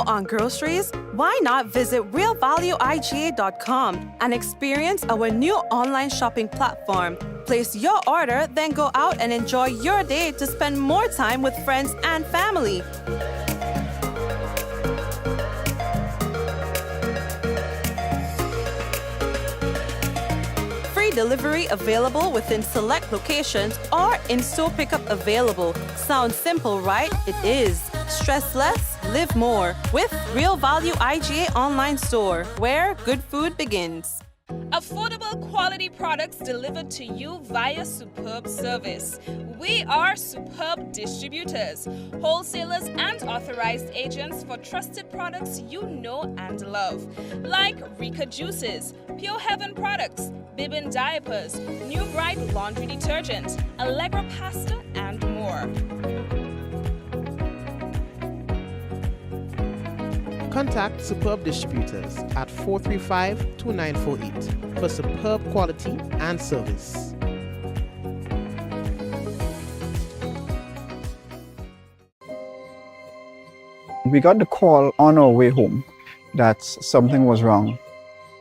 on groceries? Why not visit realvalueiga.com and experience our new online shopping platform? Place your order, then go out and enjoy your day to spend more time with friends and family. Free delivery available within select locations or in-store pickup available. Sounds simple, right? It is. Stress less, live more with Real Value IGA online store, where good food begins. Affordable quality products delivered to you via superb service. We are superb distributors, wholesalers and authorized agents for trusted products you know and love. Like Rika Juices, Pure Heaven products, Bibin diapers, New Bright laundry detergent, Allegra pasta and more. Contact Superb Distributors at 435-2948 for superb quality and service. We got the call on our way home that something was wrong.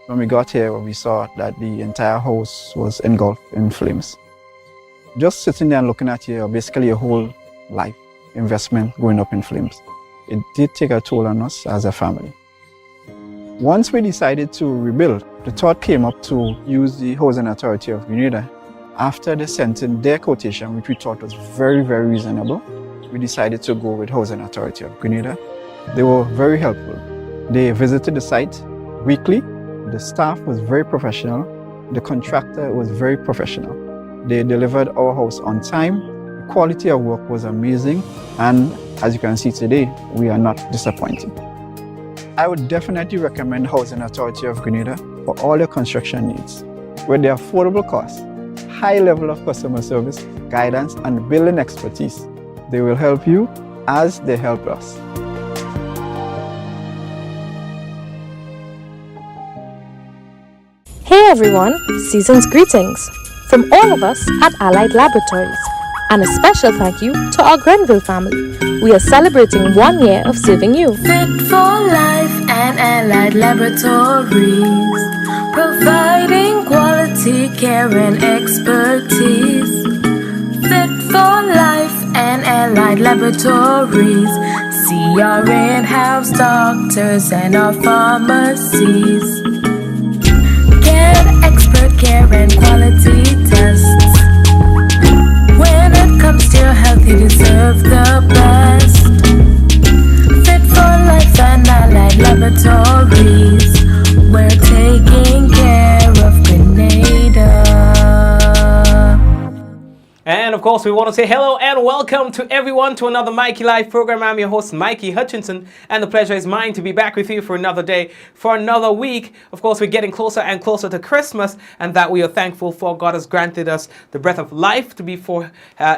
When we got here, we saw that the entire house was engulfed in flames. Just sitting there and looking at here, basically a whole life investment going up in flames. It did take a toll on us as a family. Once we decided to rebuild, the thought came up to use the Housing Authority of Grenada. After they sent in their quotation, which we thought was very, very reasonable, we decided to go with Housing Authority of Grenada. They were very helpful. They visited the site weekly. The staff was very professional. The contractor was very professional. They delivered our house on time. The quality of work was amazing. And as you can see today, we are not disappointed. I would definitely recommend Housing Authority of Grenada for all your construction needs. With their affordable costs, high level of customer service, guidance, and building expertise, they will help you as they help us. Hey everyone, season's greetings from all of us at Allied Laboratories. And a special thank you to our Grenville family. We are celebrating 1 year of serving you. Fit for life and Allied Laboratories, providing quality care and expertise. Fit for life and Allied Laboratories, see our in-house doctors and our pharmacies. Get expert care and quality tests. When it comes to your health, you deserve the best. Fit for life and Allied Laboratories, we're taking care of Grenada. And of course, we want to say hello and welcome to everyone to another Mikey Live program. I'm your host, Mikey Hutchinson, and the pleasure is mine to be back with you for another day, for another week. Of course, we're getting closer and closer to Christmas, and that we are thankful for. God has granted us the breath of life to be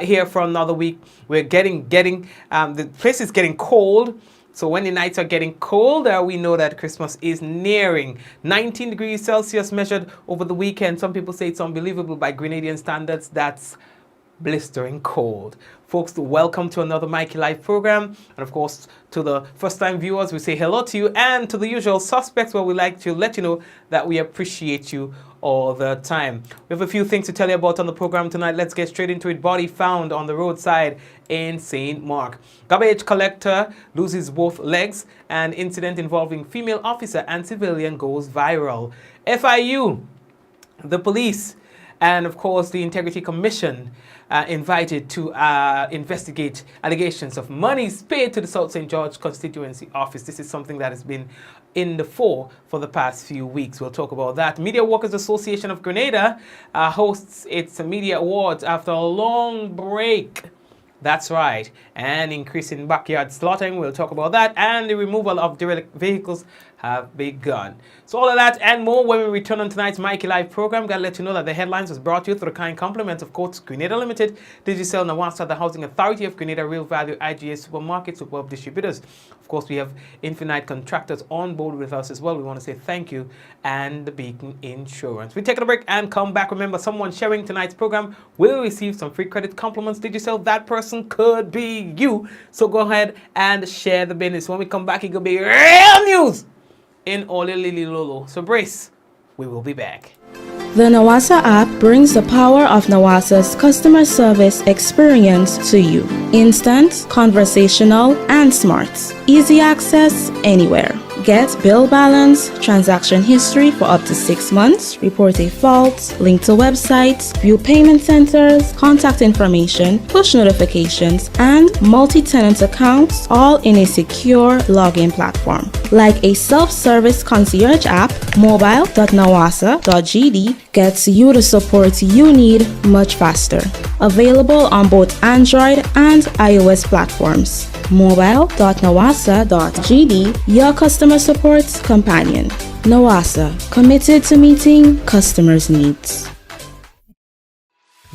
here for another week. We're the place is getting cold. So when the nights are getting colder, we know that Christmas is nearing. 19 degrees Celsius measured over the weekend. Some people say it's unbelievable by Grenadian standards. That's blistering cold. Folks, welcome to another Mikey Live program. And of course, to the first-time viewers, we say hello to you. And to the usual suspects, where we like to let you know that we appreciate you all the time. We have a few things to tell you about on the program tonight. Let's get straight into it. Body found on the roadside in St. Mark. Garbage collector loses both legs. An incident involving female officer and civilian goes viral. FIU, the police, and of course the Integrity Commission invited to investigate allegations of monies paid to the South St. George Constituency office. This is something that has been in the fore for the past few weeks. We'll talk about that. Media Workers Association of Grenada hosts its media awards after a long break. That's right. And increase in backyard slaughtering. We'll talk about that. And the removal of derelict vehicles have begun. So all of that and more when we return on tonight's Mikey Live program. Gotta let you know that the headlines was brought to you through the kind compliments of course Grenada Limited, Digicel Nawasa, the Housing Authority of Grenada, Real Value IGA Supermarket, Superb Distributors. Of course, we have Infinite Contractors on board with us as well. We want to say thank you, and the Beacon Insurance. We take a break and come back. Remember, someone sharing tonight's program will receive some free credit compliments. Did you sell? That person could be you. So go ahead and share the business. When we come back, it could be real news in Ole Lili Lolo. So brace, we will be back. The Nawasa app brings the power of Nawasa's customer service experience to you. Instant, conversational, and smart. Easy access anywhere. Get bill balance, transaction history for up to 6 months, report a fault, link to websites, view payment centers, contact information, push notifications, and multi-tenant accounts, all in a secure login platform. Like a self-service concierge app, mobile.nawasa.gd gets you the support you need much faster. Available on both Android and iOS platforms. Mobile.nawasa.gd, your customer support companion. Nawasa, committed to meeting customers' needs.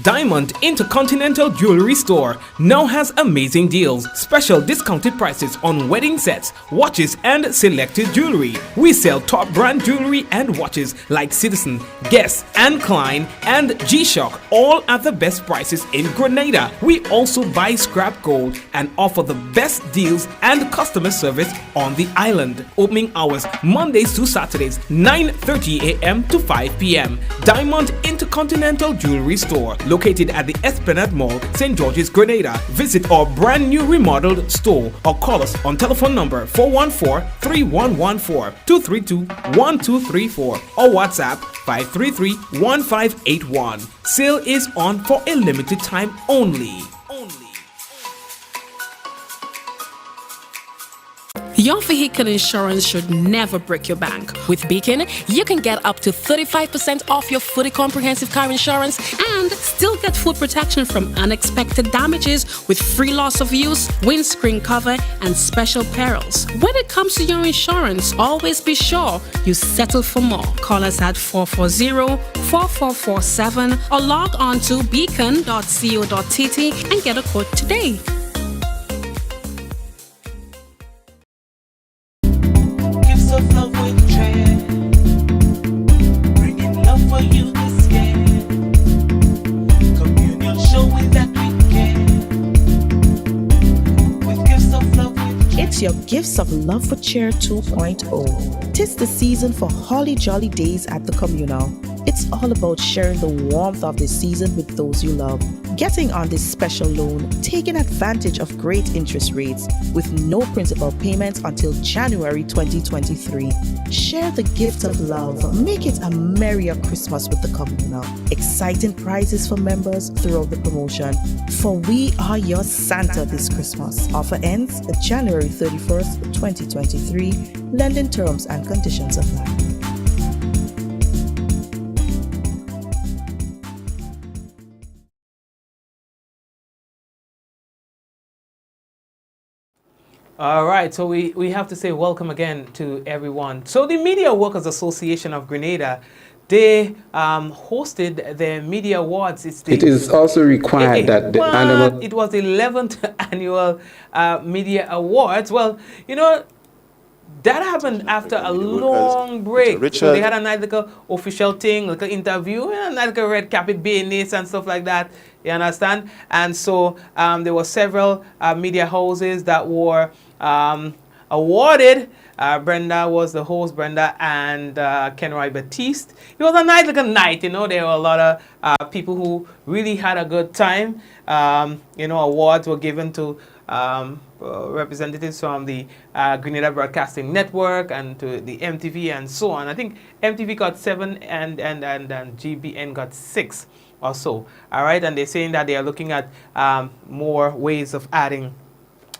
Diamond Intercontinental Jewelry Store now has amazing deals, special discounted prices on wedding sets, watches and selected jewelry. We sell top brand jewelry and watches like Citizen, Guess and Klein and G-Shock, all at the best prices in Grenada. We also buy scrap gold and offer the best deals and customer service on the island. Opening hours Mondays to Saturdays 9:30 a.m. to 5 p.m. Diamond Intercontinental Jewelry Store, located at the Esplanade Mall, St. George's, Grenada. Visit our brand new remodeled store or call us on telephone number 414-3114, 232-1234 or WhatsApp 533-1581. Sale is on for a limited time only. Your vehicle insurance should never break your bank. With Beacon, you can get up to 35% off your fully comprehensive car insurance and still get full protection from unexpected damages with free loss of use, windscreen cover, and special perils. When it comes to your insurance, always be sure you settle for more. Call us at 440-4447 or log on to beacon.co.tt and get a quote today. It's your Gifts of Love for Cheer 2.0. 'Tis the season for holly jolly days at the communal. It's all about sharing the warmth of this season with those you love. Getting on this special loan, taking advantage of great interest rates with no principal payments until January 2023. Share the gift of love. Make it a merrier Christmas with the communal. Exciting prizes for members throughout the promotion. For we are your Santa this Christmas. Offer ends January 31st, 2023. Lending terms and conditions apply. All right, so we have to say welcome again to everyone. So the Media Workers Association of Grenada, they hosted their Media Awards. It is also required that the annual... It was the 11th annual Media Awards. Well, you know, that happened after a long break. So they had a nice little official thing, like an interview, and a little red carpet business and stuff like that. You understand? And so there were several media houses that were awarded. Brenda was the host, Brenda and Kenroy Batiste. It was a nice little night, you know. There were a lot of people who really had a good time. You know, awards were given to representatives from the Grenada Broadcasting Network and to the MTV and so on. I think MTV got 7 and GBN got 6 or so. All right, and they're saying that they are looking at more ways of adding,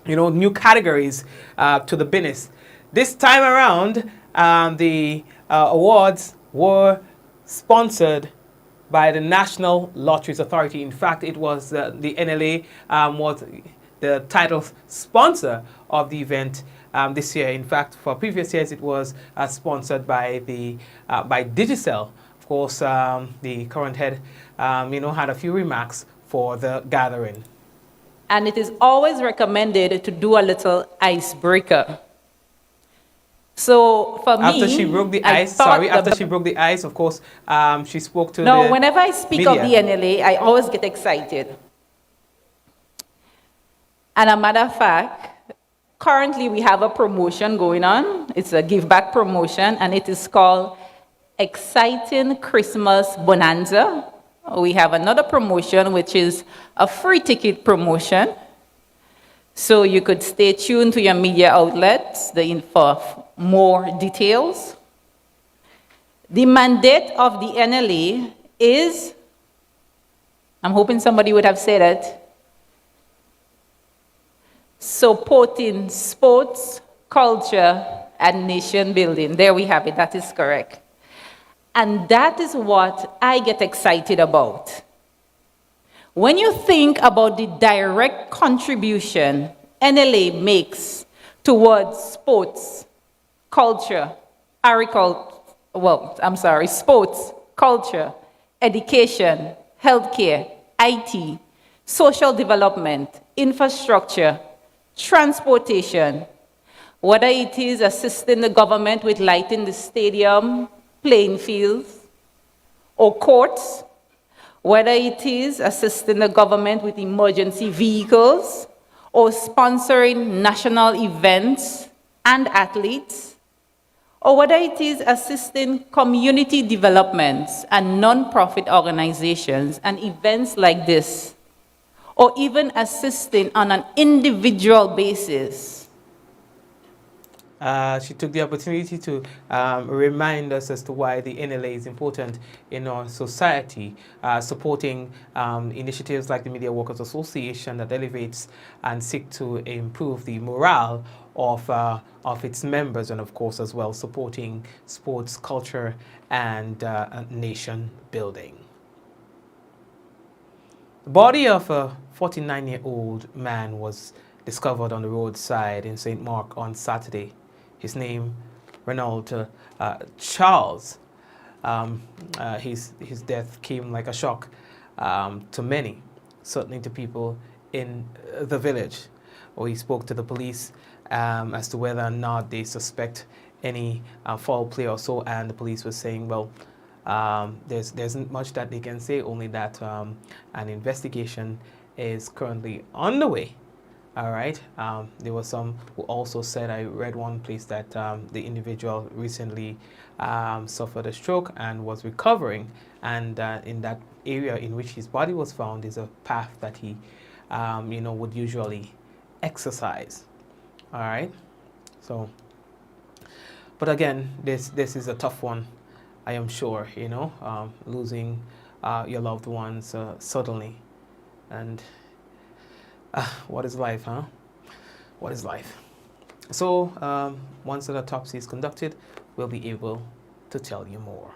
you know, new categories to the business. This time around, the awards were sponsored by the National Lotteries Authority. In fact, it was the NLA was the title sponsor of the event this year. In fact, for previous years, it was sponsored by the by Digicel. Of course, the current head, had a few remarks for the gathering. And it is always recommended to do a little icebreaker. So for me, after she broke the ice, after she broke the ice, of course, she spoke to no, whenever I speak media. of the NLA, I always get excited. And a matter of fact, currently we have a promotion going on. It's a give back promotion, and it is called Exciting Christmas Bonanza. We have another promotion, which is a free ticket promotion. So you could stay tuned to your media outlets for more details. The mandate of the NLA is, I'm hoping somebody would have said it, supporting sports, culture, and nation building. There we have it, that is correct. And that is what I get excited about. When you think about the direct contribution NLA makes towards sports, culture, sports, culture, education, healthcare, IT, social development, infrastructure, transportation, whether it is assisting the government with lighting the stadium, playing fields, or courts, whether it is assisting the government with emergency vehicles, or sponsoring national events and athletes, or whether it is assisting community developments and non-profit organizations and events like this, or even assisting on an individual basis. She took the opportunity to remind us as to why the NLA is important in our society, supporting initiatives like the Media Workers Association that elevates and seek to improve the morale of its members, and of course as well supporting sports, culture, and nation building. The body of a 49-year-old man was discovered on the roadside in St. Mark on Saturday. His name, Ronald Charles. His death came like a shock to many, certainly to people in the village. He spoke to the police as to whether or not they suspect any foul play or so, and the police was saying, well, there isn't much that they can say, only that an investigation is currently underway. All right. There were some who also said, I read one place that the individual recently suffered a stroke and was recovering, and in that area in which his body was found is a path that he, would usually exercise. All right. So, but again, this is a tough one, I am sure. Losing your loved ones suddenly, and. What is life, huh? What is life? So, once the autopsy is conducted, we'll be able to tell you more.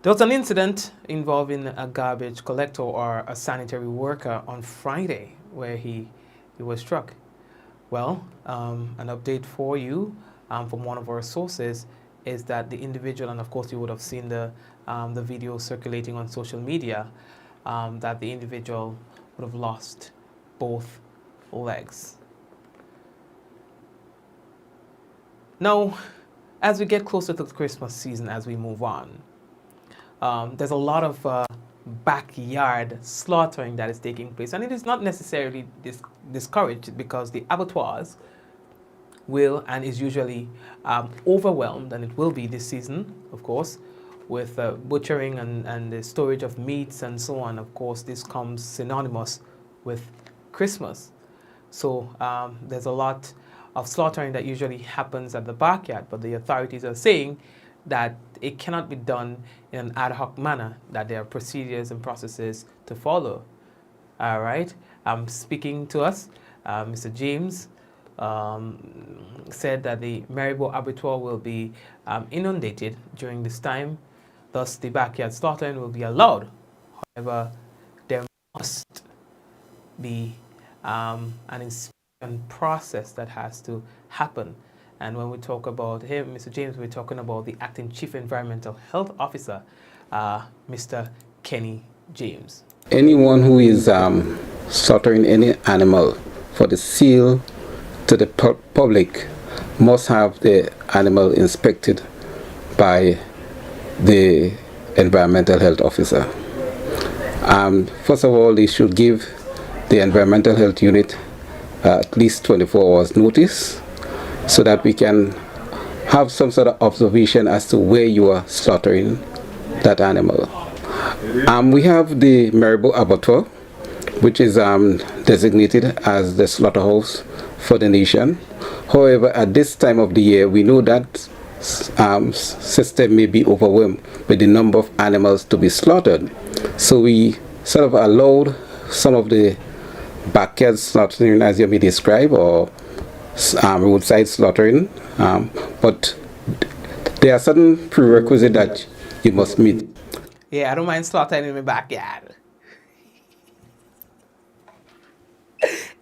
There was an incident involving a garbage collector or a sanitary worker on Friday where he was struck. Well, an update for you from one of our sources is that the individual, and of course you would have seen the video circulating on social media, that the individual would have lost both legs. Now, as we get closer to the Christmas season, as we move on, there's a lot of backyard slaughtering that is taking place, and it is not necessarily discouraged, because the abattoirs will and is usually overwhelmed, and it will be this season, of course, with butchering and the storage of meats and so on. Of course, this comes synonymous with Christmas. So there's a lot of slaughtering that usually happens at the backyard, but the authorities are saying that it cannot be done in an ad hoc manner, that there are procedures and processes to follow. All right. Speaking to us, Mr. James said that the Maribor abattoir will be inundated during this time. Thus, the backyard slaughtering will be allowed. However, there must be an inspection process that has to happen. And when we talk about him, Mr. James, we're talking about the Acting Chief Environmental Health Officer, Mr. Kenny James. Anyone who is slaughtering any animal for the sale to the public must have the animal inspected by the environmental health officer. First of all, they should give the environmental health unit at least 24 hours notice so that we can have some sort of observation as to where you are slaughtering that animal. We have the Maribor Abattoir, which is designated as the slaughterhouse for the nation. However, at this time of the year, we know that system may be overwhelmed with the number of animals to be slaughtered. So we sort of allowed some of the backyard slaughtering, as you may describe, or roadside slaughtering, but there are certain prerequisites that you must meet. Yeah, I don't mind slaughtering in my backyard.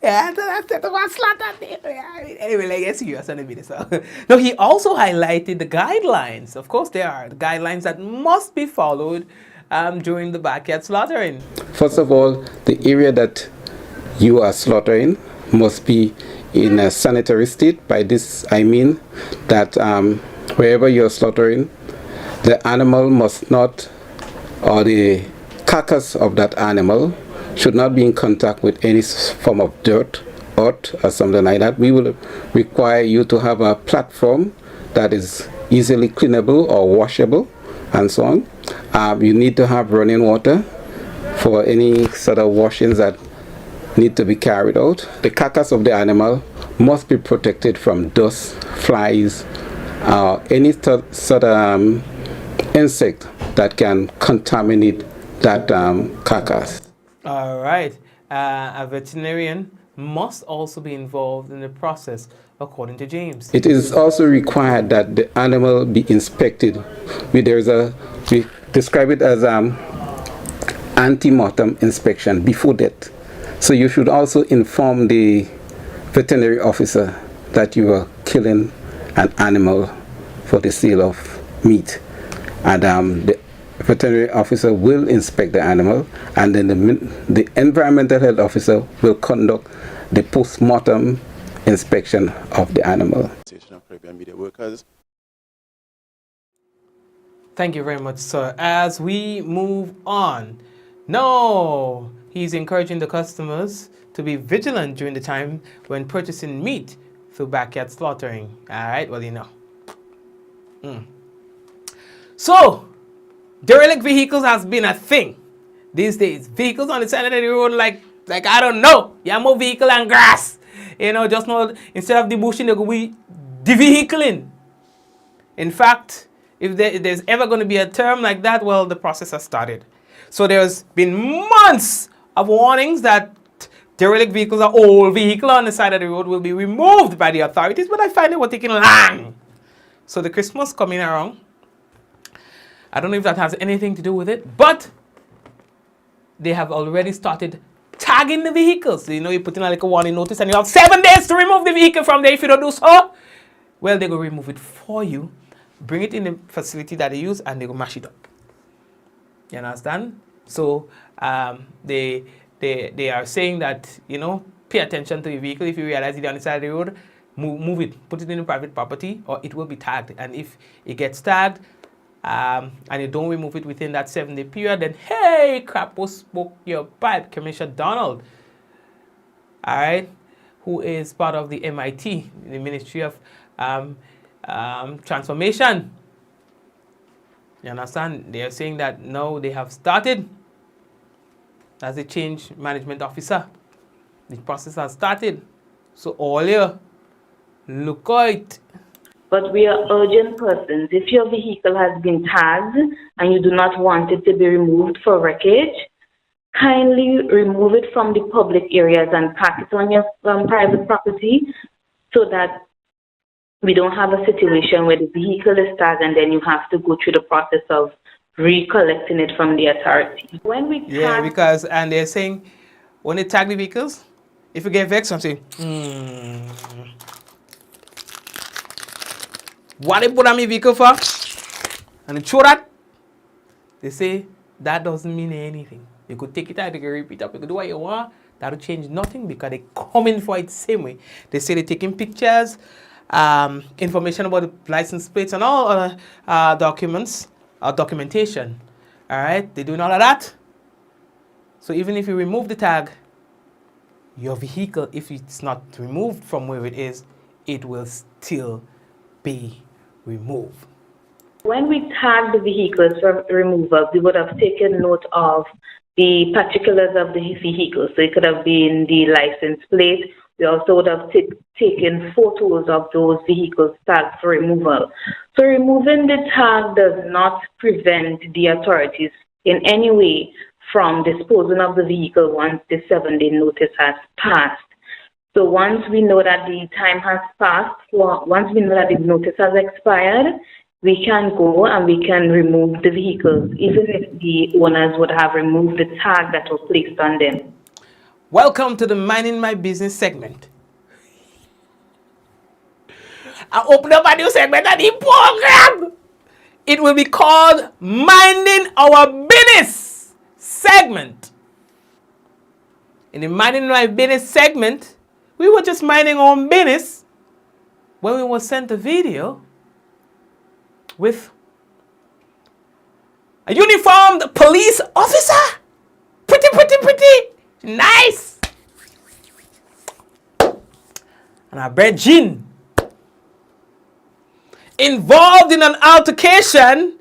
Yeah, that's the one slaughter there. Anyway, like, yes, you are sending me this. Now, he also highlighted the guidelines. Of course, there are the guidelines that must be followed during the backyard slaughtering. First of all, the area that you are slaughtering must be in a sanitary state. By this, I mean that wherever you're slaughtering, the animal must not, or the carcass of that animal should not be in contact with any form of dirt, earth, or something like that. We will require you to have a platform that is easily cleanable or washable, and so on. You need to have running water for any sort of washings that need to be carried out. The carcass of the animal must be protected from dust, flies, any sort of insect that can contaminate that carcass. All right. A veterinarian must also be involved in the process, according to James. It is also required that the animal be inspected. We describe it as ante-mortem inspection before death. So you should also inform the veterinary officer that you are killing an animal for the sale of meat. And the veterinary officer will inspect the animal, and then the environmental health officer will conduct the post-mortem inspection of the animal. Thank you very much, sir. As we move on, no, he's encouraging the customers to be vigilant during the time when purchasing meat through backyard slaughtering. All right, well, you know. So, derelict vehicles has been a thing these days. Vehicles on the side of the road, like I don't know, you more vehicle and grass. You know, just know, instead of the bushing, they go be de-vehicling. In fact, if there's ever going to be a term like that, well, the process has started. So there's been months of warnings that derelict vehicles or old vehicle on the side of the road will be removed by the authorities, but I find they were taking long. So the Christmas coming around, I don't know if that has anything to do with it, but they have already started tagging the vehicles. So, you know, you put in like a warning notice and you have 7 days to remove the vehicle from there. If you don't do so, well, they go remove it for you, bring it in the facility that they use, and they go mash it up. You understand? So they are saying that, you know, pay attention to your vehicle. If you realize it's on the side of the road, move it, put it in a private property, or it will be tagged. And if it gets tagged, and you don't remove it within that 7-day period, then hey, crap, who spoke your pipe? Commissioner Donald, all right, who is part of the MIT, the Ministry of Transformation. You understand? They are saying that now they have started as a change management officer. The process has started. So all you look out. But we are urgent persons. If your vehicle has been tagged and you do not want it to be removed for wreckage, kindly remove it from the public areas and park it on your private property so that we don't have a situation where the vehicle is tagged and then you have to go through the process of recollecting it from the authority. When we tag, because, and they're saying, when they tag the vehicles, If you get vexed and say, what they put on my vehicle for? And they show that, they say that doesn't mean anything. You could take it out, you can repeat up, you could do what you want. That'll change nothing because they come in for it the same way. They say they're taking pictures, information about the license plates and all other documents, documentation. All right, they're doing all of that. So even if you remove the tag, your vehicle, if it's not removed from where it is, it will still be removed. When we tag the vehicles for removal, we would have taken note of the particulars of the vehicle. So it could have been the license plate. We also would have taken photos of those vehicles tagged for removal. So removing the tag does not prevent the authorities in any way from disposing of the vehicle once the 7-day notice has passed. So once we know that the time has passed, once we know that the notice has expired, we can go and we can remove the vehicles, even if the owners would have removed the tag that was placed on them. Welcome to the Minding My Business segment. I open up a new segment of the program. It will be called Minding Our Business segment. In the Minding My Business segment, we were just minding our own business when we were sent a video with a uniformed police officer. Pretty, nice. And a bread gin involved in an altercation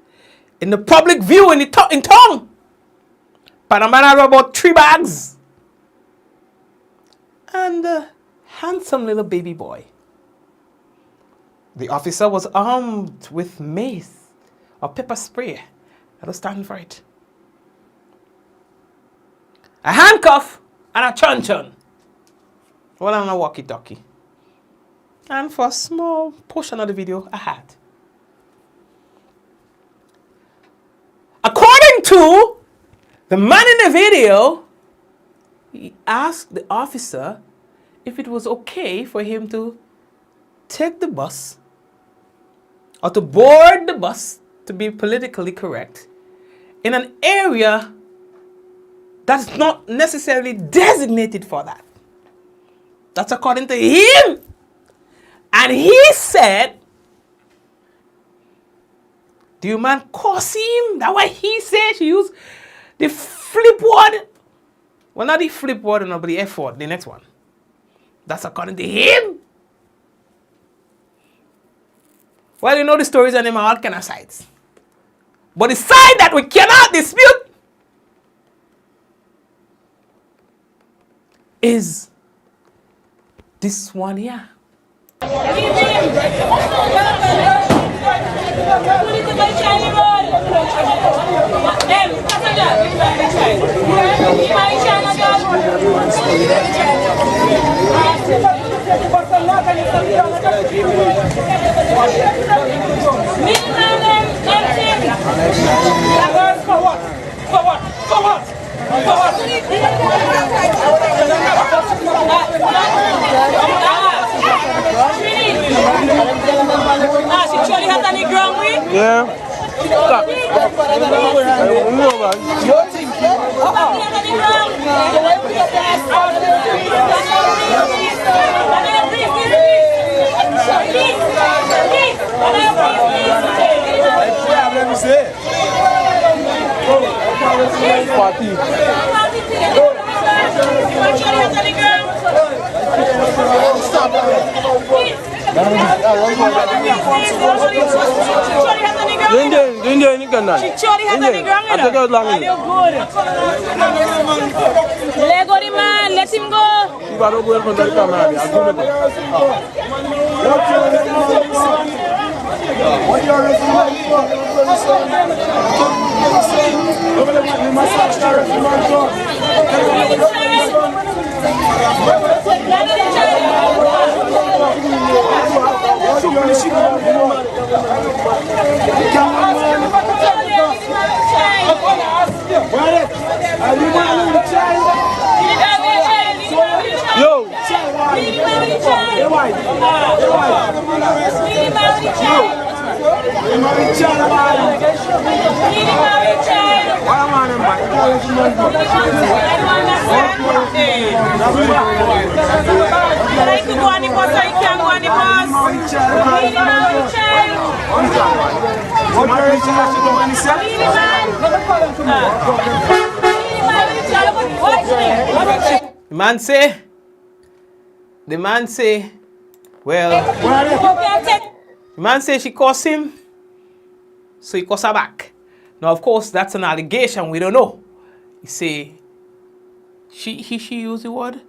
in the public view in town. Panama had about 3 bags. And a handsome little baby boy. The officer was armed with mace or pepper spray. I was standing for it. A handcuff and a chun-chun. Well, I'm a walkie-talkie. And for a small portion of the video, a hat. According to the man in the video, he asked the officer if it was okay for him to take the bus or to board the bus, to be politically correct, in an area that's not necessarily designated for that. That's according to him. And he said, do you man curse him? That's what he said. She used the flip word. Well, not the flip word, no, but the F word, the next one. That's according to him. Well, you know the stories on them are all kind of sides. But the side that we cannot dispute is this one here. Yeah. Stop. Lego the man, let him go. Yo, Like to go on the bus, so you can't go on the bus. Lead him out, check. The man say, well, the man say she cussed him, so he cussed her back. Now, of course, that's an allegation. We don't know. He say, she used the word,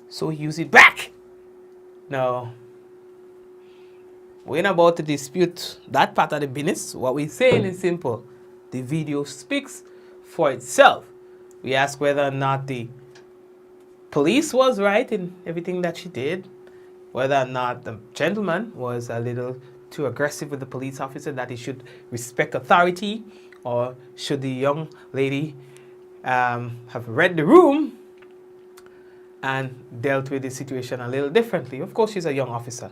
so he used it back. Now, we're not about to dispute that part of the business. What we're saying is simple. The video speaks for itself. We ask whether or not the police was right in everything that she did, whether or not the gentleman was a little too aggressive with the police officer, that he should respect authority, or should the young lady have read the room and dealt with the situation a little differently. Of course, she's a young officer.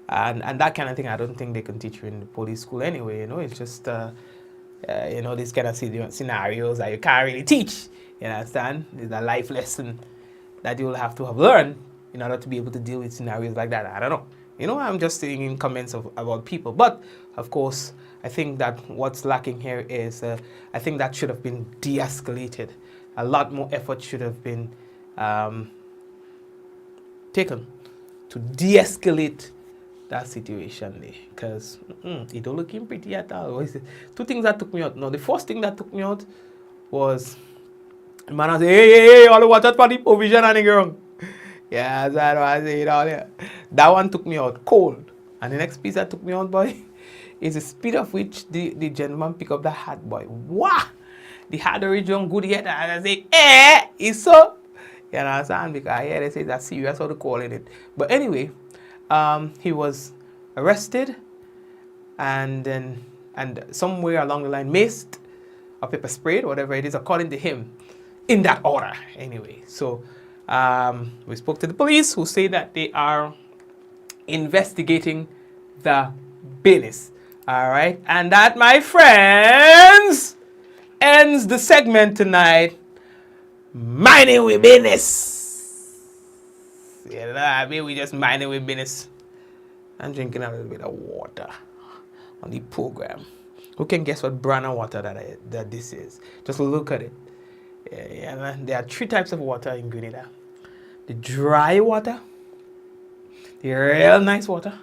And that kind of thing, I don't think they can teach you in the police school anyway. You know, it's just, these kind of scenarios that you can't really teach. You understand? It's a life lesson that you will have to have learned in order to be able to deal with scenarios like that. I don't know. You know, I'm just saying in comments about people. But, of course, I think that what's lacking here is, I think that should have been de-escalated. A lot more effort should have been taken to de-escalate that situation there, because it don't look pretty at all. Two things that took me out. No, the first thing that took me out was, the man say, hey, all the water for the provision and the ground. Yeah, that's what I say, you know. That one took me out cold. And the next piece that took me out, boy, is the speed of which the gentleman pick up the hat, boy. Wow! The hat original good yet, and I say, it's so. You understand? Because they say that's serious how to call it. But anyway, he was arrested and somewhere along the line maced or pepper sprayed, whatever it is, according to him, in that order. Anyway, so we spoke to the police, who say that they are investigating the business. All right, and that, my friends, ends the segment tonight. Minding with business. You know, I mean, we just minding with business. I'm drinking a little bit of water on the program. Who can guess what brand of water that this is? Just look at it. Yeah, there are 3 types of water in Grenada. The dry water, the real nice water,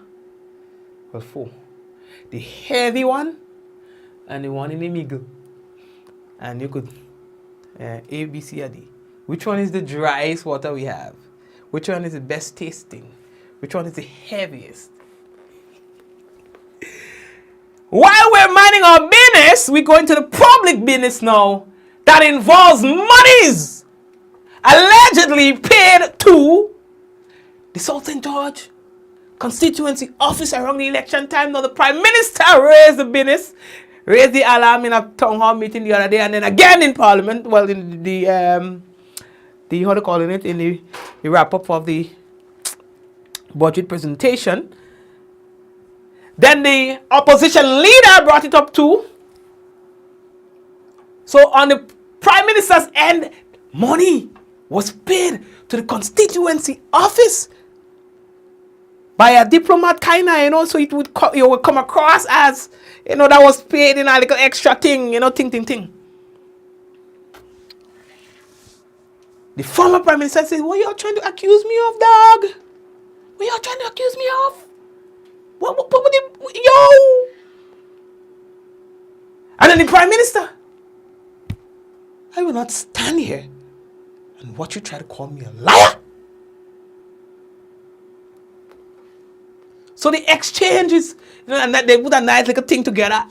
well, 4. The heavy one, and the one in the middle. And you could A, B, C, or D. Which one is the driest water we have? Which one is the best tasting? Which one is the heaviest? While we're minding our business, we go into the public business now that involves monies allegedly paid to the South St. George Constituency office around the election time. Now the Prime Minister raised the business, raised the alarm in a town hall meeting the other day, and then again in Parliament, well, in the how they calling it, in the wrap-up of the budget presentation. Then the opposition leader brought it up too. So on the Prime Minister's end, money was paid to the constituency office by a diplomat kind of, so it would come across as, that was paid in a little extra thing, ting. The former Prime Minister said, what are you trying to accuse me of, dog? What are you trying to accuse me of? What yo! And then the Prime Minister, I will not stand here and watch you try to call me a liar. So the exchange is, and that they put a nice little thing together.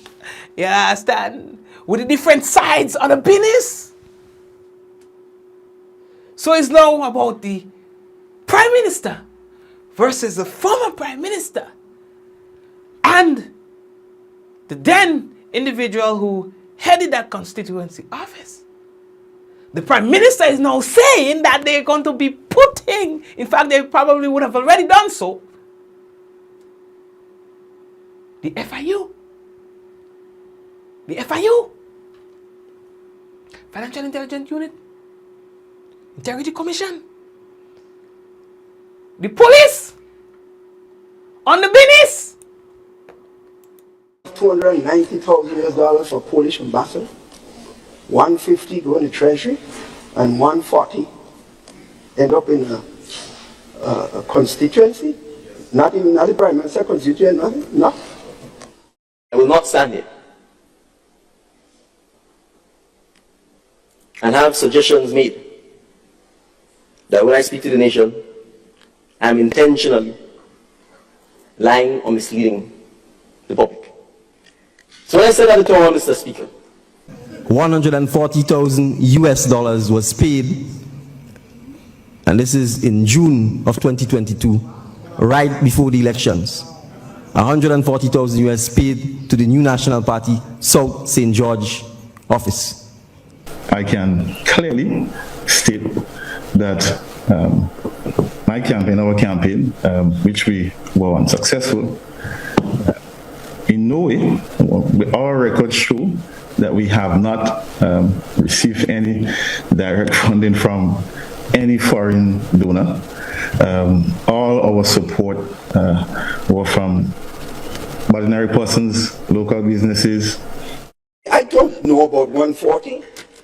You understand? With the different sides of the business. So it's now about the Prime Minister versus the former Prime Minister. And the then individual who headed that constituency office. The Prime Minister is now saying that they're going to be putting, in fact, they probably would have already done so, the FIU. The FIU. Financial Intelligence Unit. Integrity Commission. The police on the business. $290,000 for Polish ambassador, 150 go in the treasury, and 140 end up in a constituency. Not the prime minister constituency, nothing. No. I will not stand here and have suggestions made that when I speak to the nation, I'm intentionally lying or misleading the public. So when I said at the time, Mr. Speaker, 140,000 US dollars was paid, and this is in June of 2022, right before the elections. 140,000 US paid to the New National Party South St. George office. I can clearly state that my campaign, our campaign, which we were unsuccessful, in no way, our records show that we have not received any direct funding from any foreign donor. All our support were from ordinary persons, local businesses. I don't know about 140.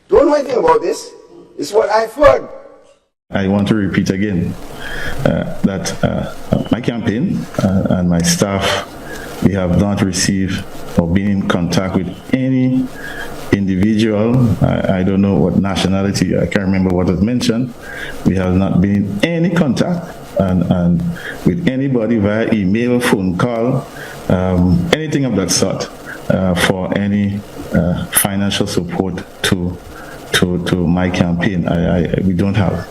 Don't know anything about this. It's what I've heard. I want to repeat again that my campaign and my staff, we have not received or been in contact with any individual. I don't know what nationality, I can't remember what was mentioned. We have not been in any contact and with anybody via email, phone call, anything of that sort for any financial support to my campaign. We don't have.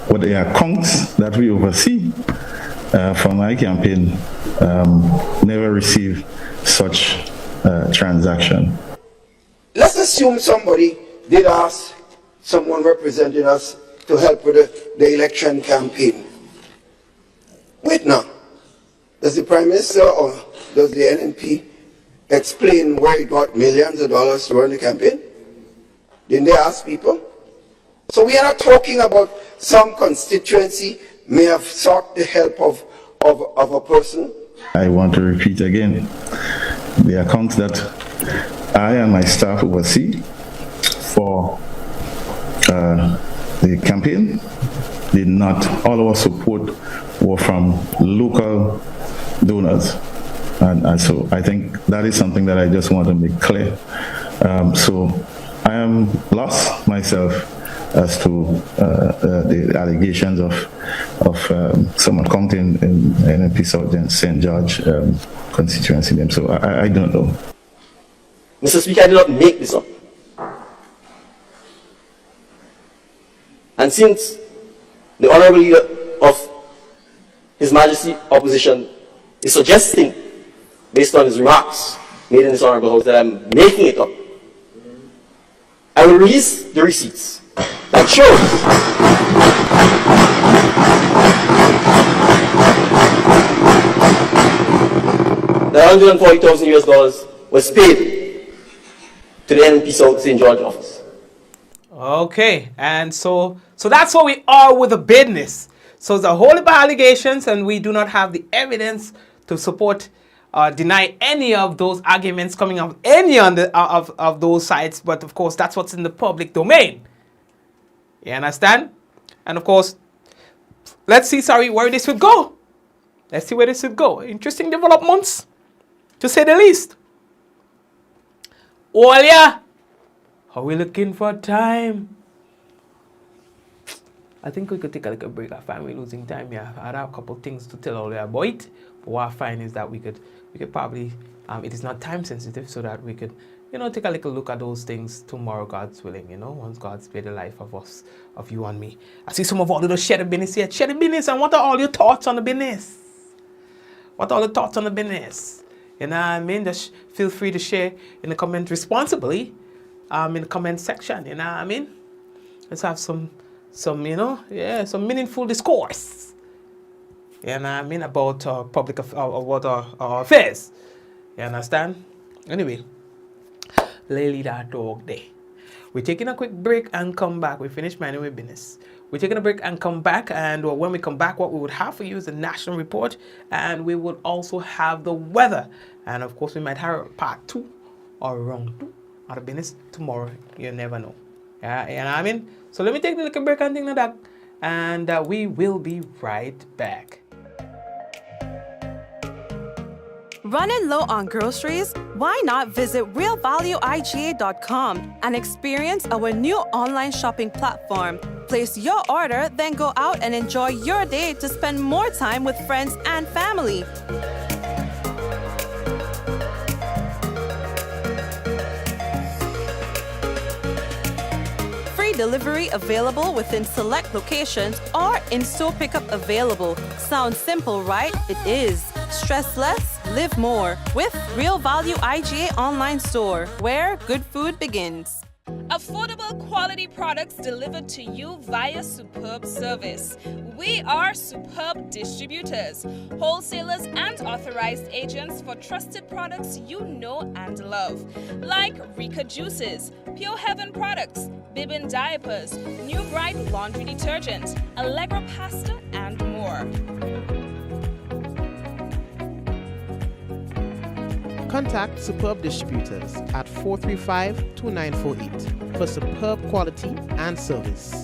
What the accounts that we oversee for my campaign never received such transaction. Let's assume somebody did ask someone representing us to help with the election campaign. Wait now. Does the Prime Minister or does the NNP explain where he got millions of dollars to run the campaign? Didn't they ask people? So we are not talking about some constituency may have sought the help of a person. I want to repeat again, the accounts that I and my staff oversee for the campaign did not, all our support were from local donors. And so I think that is something that I just want to make clear. So I am lost myself as to the allegations of some account in NNP South and St. George constituency name. So I don't know. Mr. Speaker, I did not make this up. And since the Honorable Leader of His Majesty Opposition is suggesting, based on his remarks made in this Honorable House, that I'm making it up, I will release the receipts that show that 140,000 US dollars was paid to the NNP South St. George office. Okay, and so that's what we are with the business. So it's a whole heap of allegations, and we do not have the evidence to support deny any of those arguments coming out of any of those sides. But of course, that's what's in the public domain. You understand? And of course, let's see, where this would go. Let's see where this would go. Interesting developments, to say the least. Well, yeah. Are we looking for time? I think we could take a little break. I find we're losing time here. I have a couple things to tell all you about it. But what I find is that we could probably, it is not time sensitive, so that we could, take a little look at those things tomorrow, God's willing, once God spare the life of us, of you and me. I see some of all of those share the business here. Share the business, and what are all your thoughts on the business? What are the thoughts on the business? You know what I mean? Just feel free to share in the comment responsibly, in the comment section, you know what I mean? Let's have some some meaningful discourse, you know what I mean, about public about our affairs. You understand? Anyway, lay that talk there. We're taking a quick break and come back. We finish minding our business. We're taking a break and come back, and when we come back, what we would have for you is a national report, and we would also have the weather, and of course we might have part 2 or round 2 of the business tomorrow. You never know. Yeah, you know what I mean? So let me take a little break and things like that, and we will be right back. Running low on groceries? Why not visit realvalueiga.com and experience our new online shopping platform? Place your order, then go out and enjoy your day to spend more time with friends and family. Free delivery available within select locations or in-store pickup available. Sounds simple, right? It is. Stress less, live more with Real Value IGA online store, where good food begins. Affordable quality products delivered to you via superb service. We are superb distributors, wholesalers and authorized agents for trusted products you know and love. Like Rika Juices, Pure Heaven products, Bibin diapers, New Bright laundry detergent, Allegra pasta and more. Contact Superb Distributors at 435-2948 for superb quality and service.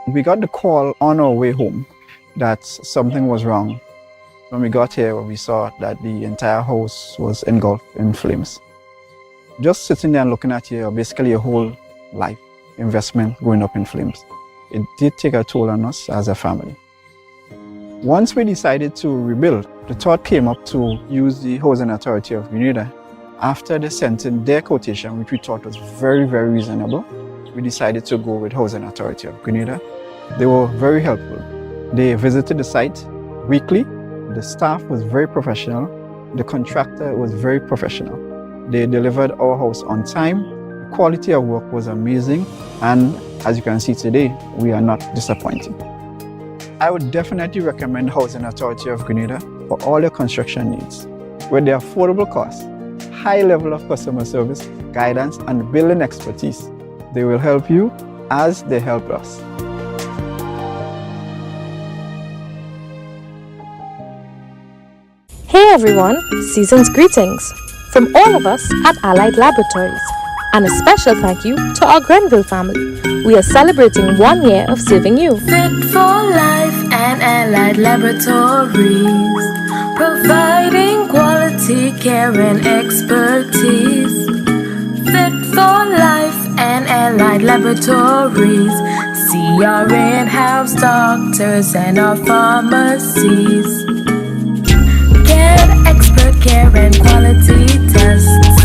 We got the call on our way home that something was wrong. When we got here, we saw that the entire house was engulfed in flames. Just sitting there and looking at basically your whole life investment going up in flames. It did take a toll on us as a family. Once we decided to rebuild, the thought came up to use the Housing Authority of Grenada. After they sent in their quotation, which we thought was very, very reasonable, we decided to go with Housing Authority of Grenada. They were very helpful. They visited the site weekly. The staff was very professional. The contractor was very professional. They delivered our house on time. The quality of work was amazing. And as you can see today, we are not disappointed. I would definitely recommend Housing Authority of Grenada for all your construction needs. With their affordable costs, high level of customer service, guidance, and building expertise, they will help you as they help us. Hey everyone, season's greetings from all of us at Allied Laboratories, and a special thank you to our Grenville family. We are celebrating 1 year of serving you. Fit for life and Allied Laboratories, providing quality care and expertise. Fit for life and Allied Laboratories, see our in-house doctors and our pharmacies. Get expert care and quality tests.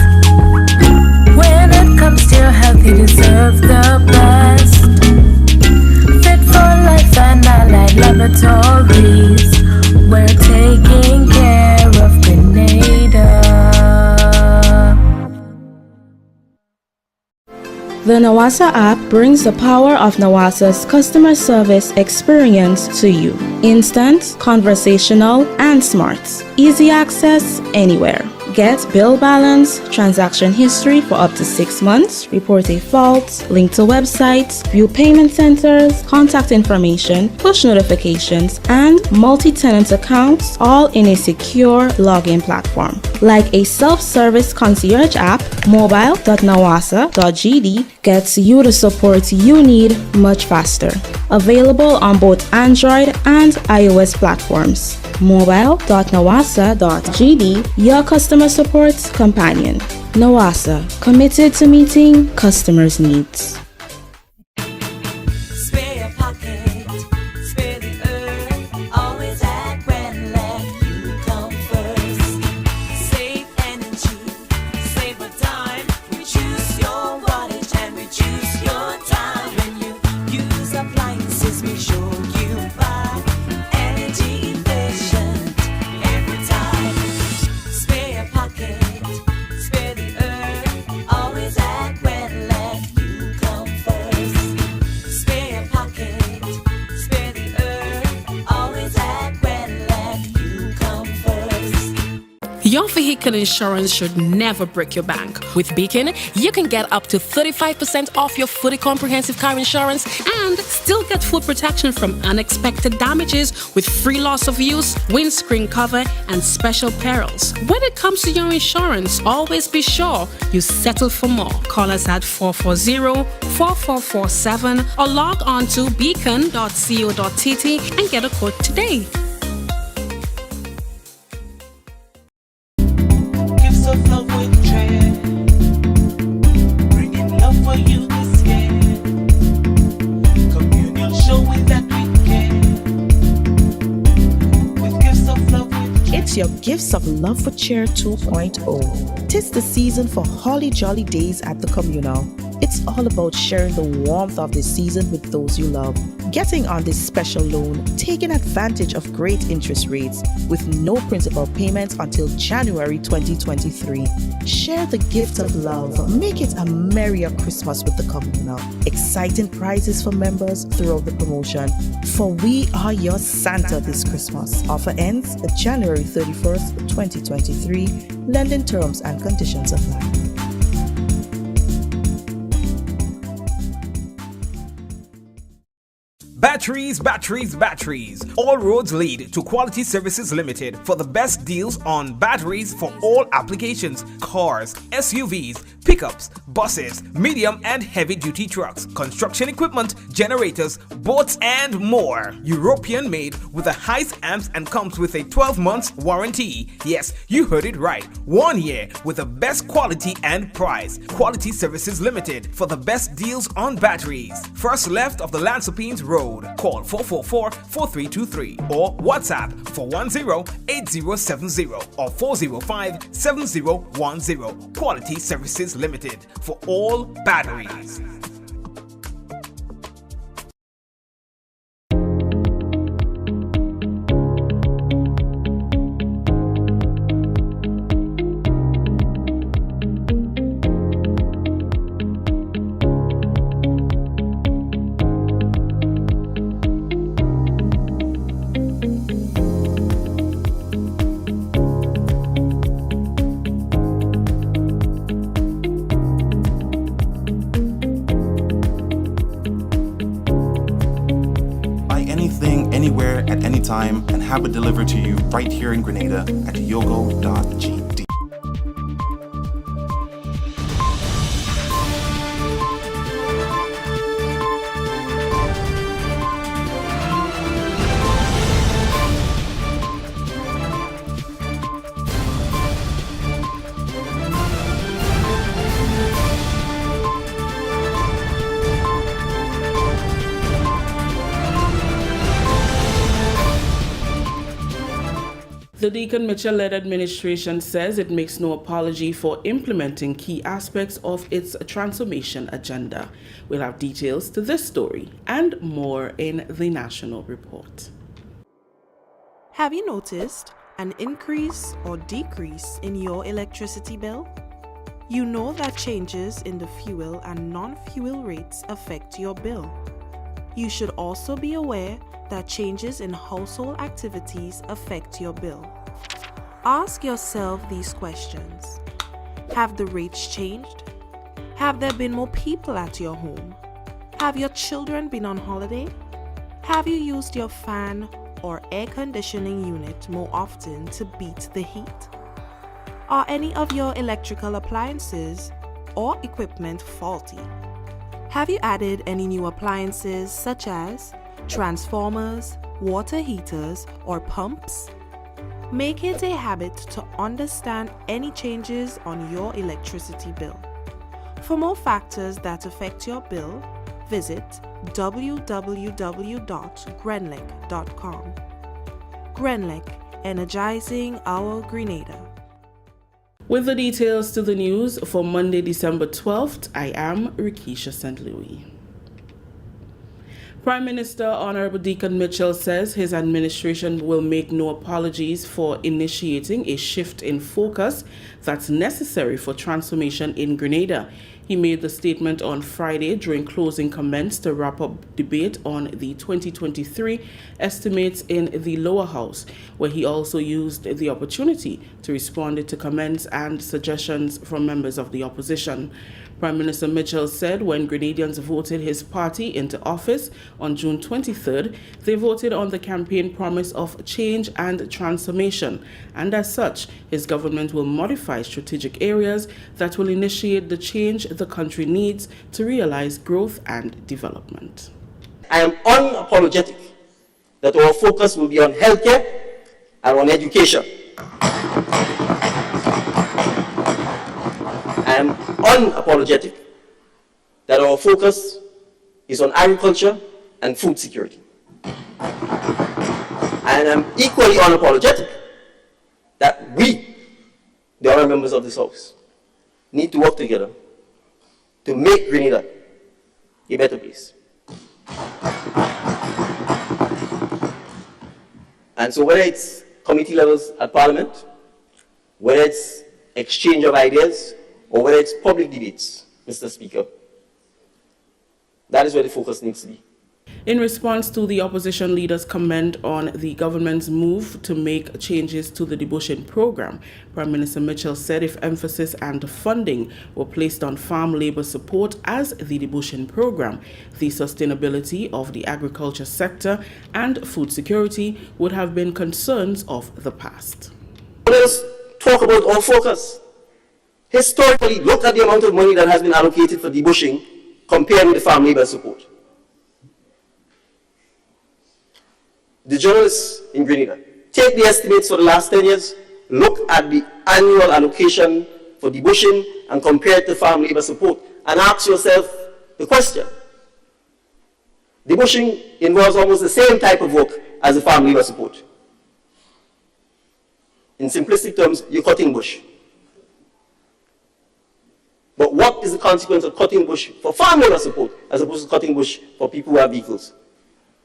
When it comes to your health, you deserve the best. Fit for life and Allied Laboratories, we're taking care of Grenada. The Nawasa app brings the power of Nawasa's customer service experience to you. Instant, conversational, and smart. Easy access anywhere. Get bill balance, transaction history for up to 6 months, report a fault, link to websites, view payment centers, contact information, push notifications, and multi-tenant accounts, all in a secure login platform. Like a self-service concierge app, mobile.nawasa.gd gets you the support you need much faster. Available on both Android and iOS platforms. Mobile.nawasa.gd, your customer support companion. Nawasa, committed to meeting customers' needs. Your vehicle insurance should never break your bank. With Beacon, you can get up to 35% off your fully comprehensive car insurance and still get full protection from unexpected damages with free loss of use, windscreen cover, and special perils. When it comes to your insurance, always be sure you settle for more. Call us at 440-4447 or log on to beacon.co.tt and get a quote today. Of love with trend, bringing love for you this year. Communion showing that we care. With gifts of love with It's your Gifts of Love for Cheer 2.0. Tis the season for holly jolly days at the communal. It's all about sharing the warmth of this season with those you love. Getting on this special loan, taking advantage of great interest rates with no principal payments until January 2023. Share the gift of love. Make it a merrier Christmas with the communal. Exciting prizes for members throughout the promotion. For we are your Santa this Christmas. Offer ends January 31st, 2023. Lending terms and conditions apply. Batteries. All roads lead to Quality Services Limited for the best deals on batteries for all applications: cars, SUVs, pickups, buses, medium and heavy duty trucks, construction equipment, generators, boats and more. European made with the highest amps and comes with a 12 months warranty. Yes, you heard it right. 1 year with the best quality and price. Quality Services Limited for the best deals on batteries. First left of the Lansopines Road. Call 444-4323 or WhatsApp 410-8070 or 405-7010. Quality Services Limited for all batteries. Anywhere at any time and have it delivered to you right here in Grenada at yogo.gd. The Deacon Mitchell-led administration says it makes no apology for implementing key aspects of its transformation agenda. We'll have details to this story and more in the national report. Have you noticed an increase or decrease in your electricity bill? You know that changes in the fuel and non-fuel rates affect your bill. You should also be aware that changes in household activities affect your bill. Ask yourself these questions. Have the rates changed? Have there been more people at your home? Have your children been on holiday? Have you used your fan or air conditioning unit more often to beat the heat? Are any of your electrical appliances or equipment faulty? Have you added any new appliances such as transformers, water heaters, or pumps? Make it a habit to understand any changes on your electricity bill. For more factors that affect your bill, visit www.grenlec.com. Grenlec, energizing our Grenada. With the details to the news for Monday, December 12th, I am Rikisha St. Louis. Prime Minister Honorable Deacon Mitchell says his administration will make no apologies for initiating a shift in focus that's necessary for transformation in Grenada. He made the statement on Friday during closing comments to wrap up debate on the 2023 estimates in the lower house, where he also used the opportunity to respond to comments and suggestions from members of the opposition. Prime Minister Mitchell said when Grenadians voted his party into office on June 23rd, they voted on the campaign promise of change and transformation, and as such, his government will modify strategic areas that will initiate the change the country needs to realize growth and development. I am unapologetic that our focus will be on healthcare and on education. I am unapologetic that our focus is on agriculture and food security. And I'm equally unapologetic that we, the other members of this House, need to work together to make Grenada a better place. And so whether it's committee levels at Parliament, whether it's exchange of ideas, or whether it's public debates, Mr. Speaker, that is where the focus needs to be. In response to the opposition leader's comment on the government's move to make changes to the debushing program, Prime Minister Mitchell said if emphasis and funding were placed on farm labor support as the debushing program, the sustainability of the agriculture sector and food security would have been concerns of the past. Let's talk about our focus. Historically, look at the amount of money that has been allocated for debushing compared with the farm labor support. The journalists in Grenada, take the estimates for the last 10 years, look at the annual allocation for debushing and compare it to farm labor support, and ask yourself the question. Debushing involves almost the same type of work as the farm labor support. In simplistic terms, you're cutting bush. But what is the consequence of cutting bush for farm labor support as opposed to cutting bush for people who have vehicles?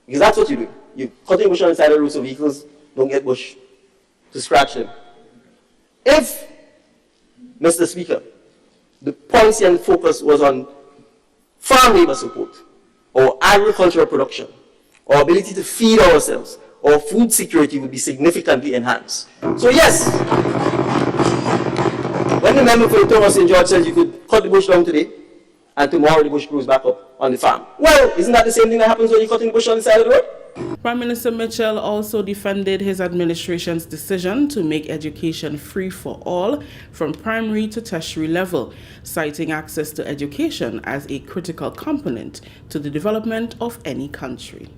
Because that's what you do. You're cutting bush on the side of the roads so vehicles don't get bush to scratch them. If, Mr. Speaker, the policy and focus was on farm labor support, or agricultural production, or ability to feed ourselves, or food security would be significantly enhanced. So yes, when the member for Thomas St. George says you could cut the bush down today, and tomorrow the bush grows back up on the farm. Well, isn't that the same thing that happens when you're cutting bush on the side of the road? Prime Minister Mitchell also defended his administration's decision to make education free for all from primary to tertiary level, citing access to education as a critical component to the development of any country.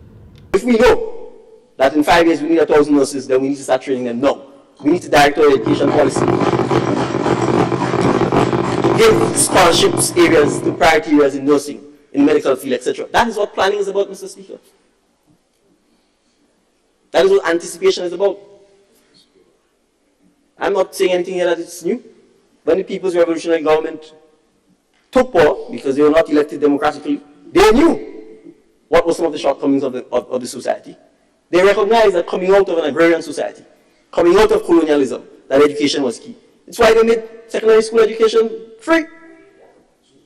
If we know that in 5 years we need 1,000 nurses, then we need to start training them now. We need to direct our education policy to give scholarships areas to priority areas in nursing, in medical field, etc. That is what planning is about, Mr. Speaker. That is what anticipation is about. I'm not saying anything here that it's new. When the People's Revolutionary Government took power, because they were not elected democratically, they knew what were some of the shortcomings of the society. They recognized that coming out of an agrarian society, coming out of colonialism, that education was key. It's why they made secondary school education free.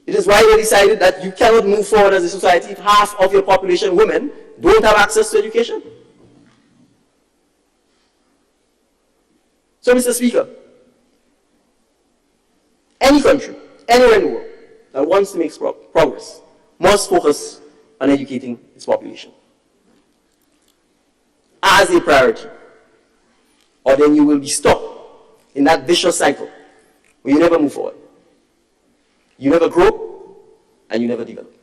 It is why they decided that you cannot move forward as a society if half of your population, women, don't have access to education. So, Mr. Speaker, any country, anywhere in the world that wants to make progress must focus on educating its population as a priority, or then you will be stuck in that vicious cycle where you never move forward, you never grow, and you never develop.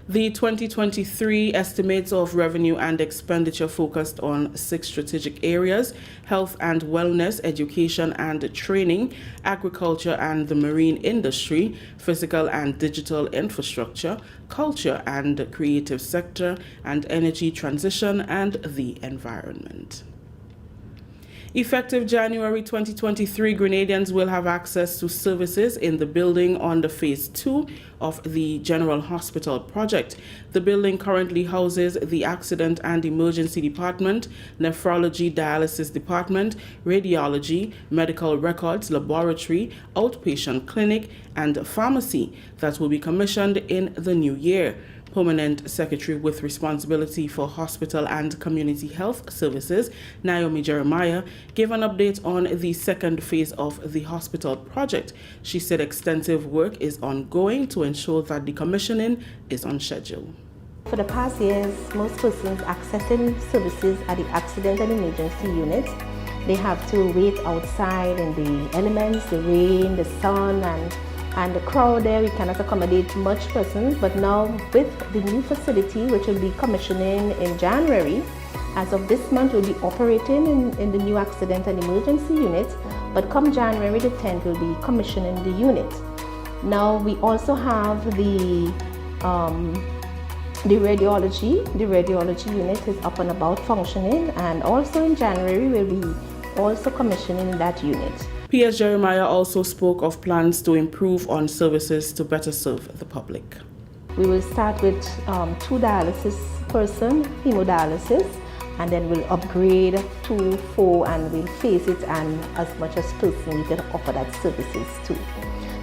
The 2023 estimates of revenue and expenditure focused on 6 strategic areas: health and wellness, education and training, agriculture and the marine industry, physical and digital infrastructure, culture and creative sector, and energy transition and the environment. Effective January 2023, Grenadians will have access to services in the building under Phase 2 of the General Hospital project. The building currently houses the Accident and Emergency Department, Nephrology Dialysis Department, Radiology, Medical Records Laboratory, Outpatient Clinic, and Pharmacy that will be commissioned in the new year. Permanent Secretary with responsibility for hospital and community health services, Naomi Jeremiah, gave an update on the second phase of the hospital project. She said extensive work is ongoing to ensure that the commissioning is on schedule. For the past years, most persons accessing services at the accident and emergency units, they have to wait outside in the elements, the rain, the sun, and the crowd there. We cannot accommodate much persons, but now with the new facility, which will be commissioning in January, as of this month we'll be operating in the new accident and emergency unit, but come January the 10th we'll be commissioning the unit. Now we also have the radiology. The radiology unit is up and about functioning, and also in January we'll be also commissioning that unit. P.S. Jeremiah also spoke of plans to improve on services to better serve the public. We will start with 2 dialysis person, hemodialysis, and then we'll upgrade to 4, and we'll face it, and as much as person we can offer that services too.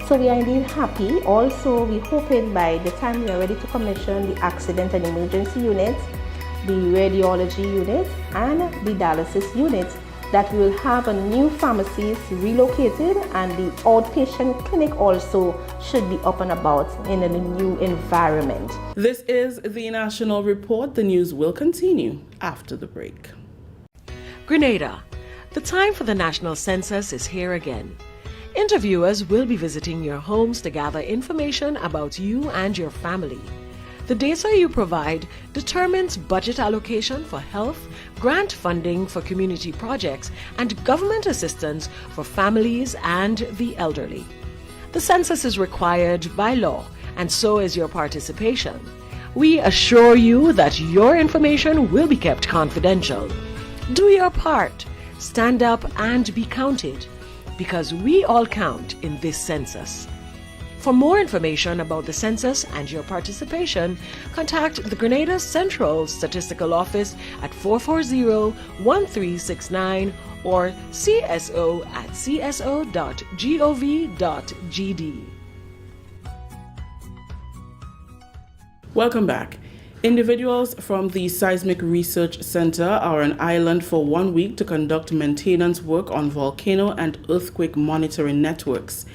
So we are indeed happy. Also, we hoping by the time we are ready to commission the accident and emergency unit, the radiology unit, and the dialysis unit, that we will have a new pharmacy relocated, and the outpatient clinic also should be up and about in a new environment. This is the National Report. The news will continue after the break. Grenada, the time for the national census is here again. Interviewers will be visiting your homes to gather information about you and your family. The data you provide determines budget allocation for health, grant funding for community projects, and government assistance for families and the elderly. The census is required by law, and so is your participation. We assure you that your information will be kept confidential. Do your part. Stand up and be counted, because we all count in this census. For more information about the census and your participation, contact the Grenada Central Statistical Office at 440-1369 or cso@cso.gov.gd. Welcome back. Individuals from the Seismic Research Center are on island for 1 week to conduct maintenance work on volcano and earthquake monitoring networks.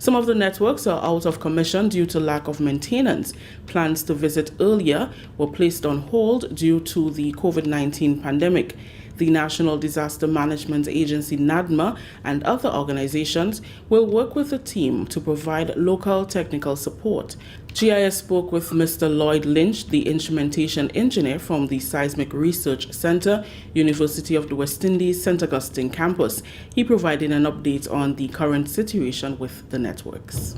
Some of the networks are out of commission due to lack of maintenance. Plans to visit earlier were placed on hold due to the COVID-19 pandemic. The National Disaster Management Agency, NADMA, and other organizations will work with the team to provide local technical support. GIS spoke with Mr. Lloyd Lynch, the instrumentation engineer from the Seismic Research Center, University of the West Indies, St. Augustine campus. He provided an update on the current situation with the networks.